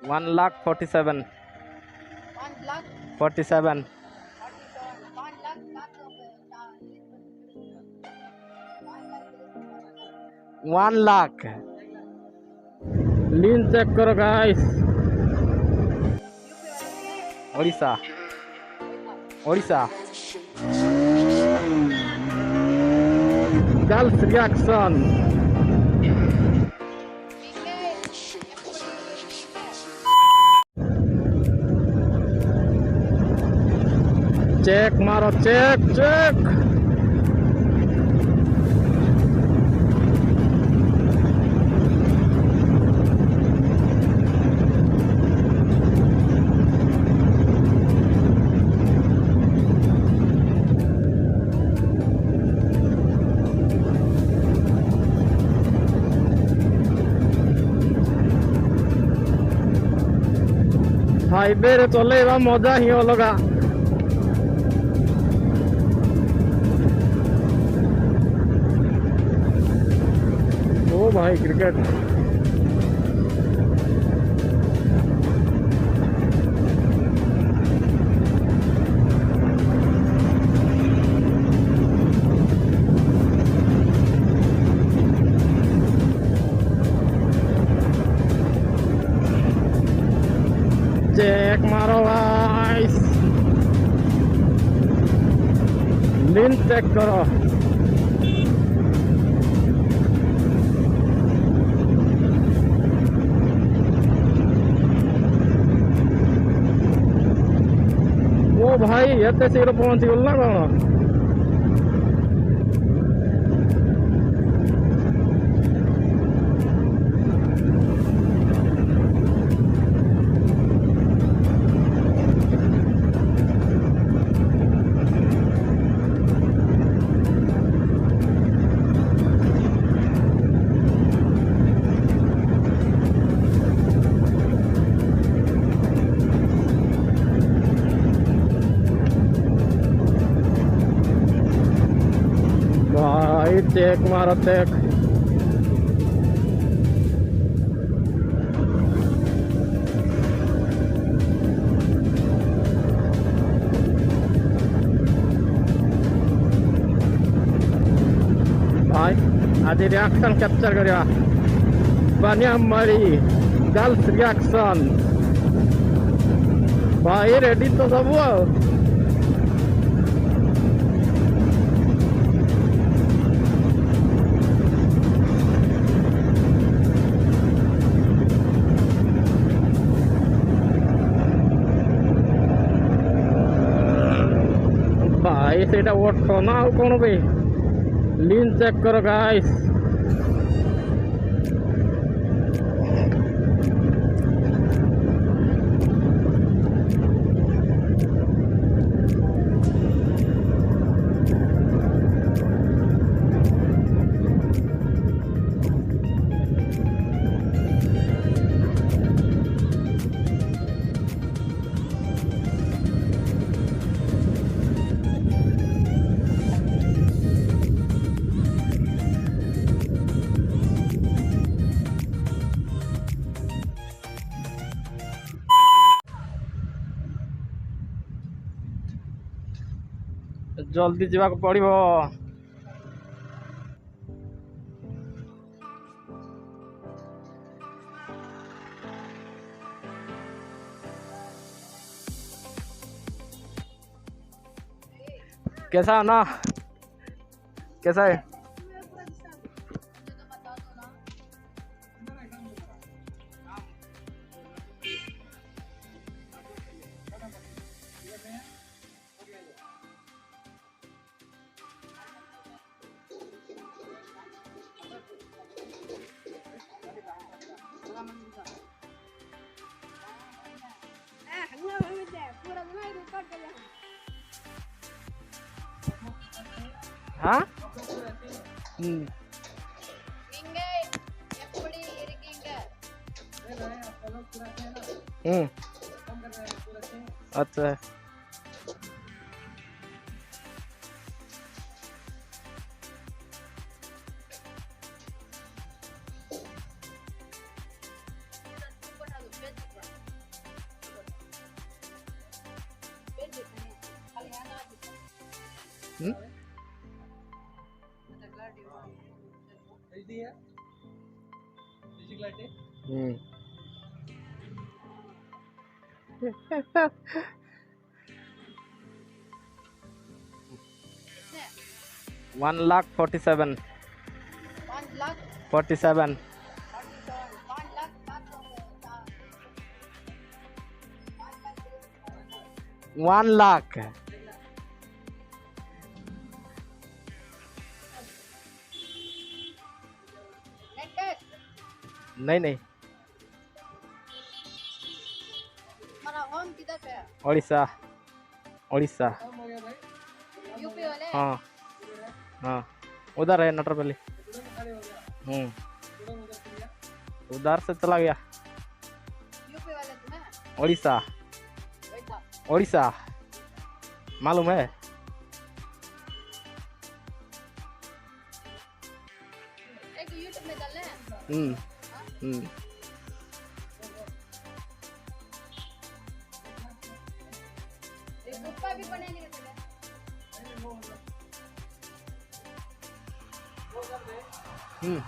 1,47,000. 47. 1 lakh. लीन check करो guys. Odisha. Odisha. Gulf reaction. Check मारो चेक चेक. हाईवे रे चलेगा मजा ही अलगा. ओ भाई क्रिकेट. चेक मारो गाइस. लीन चेक करो. ओ भाई एते शीघ्र पहुंची गल ना कौन. भाई चेक मारो चेक. भाई आज रिएक्शन कैप्चर करिया. Kanyakumari gulf reaction. भाई रेडी तो सब हुआ. भाई सेटा ओठो ना ଆଉ କଣ ବେ. लीन चेक करो गाइस. जल्दी जावाक पड़िबो. कैसा है ना. कैसा है. हाँ अच्छा हम्म? हम्म। 1,47,000 47 1 लाख नहीं नहीं हमारा होम किधर पे है? उड़ीसा उड़ीसा यूपी वाले? हाँ हाँ उधर है नटरपल्ली उधर से चला गया यूपी वाले तुम्हें? उड़ीसा वैसा उड़ीसा मालूम है एक यूट्यूब में डालना है। हम्म एक गुप्पा भी बनाने का हम्म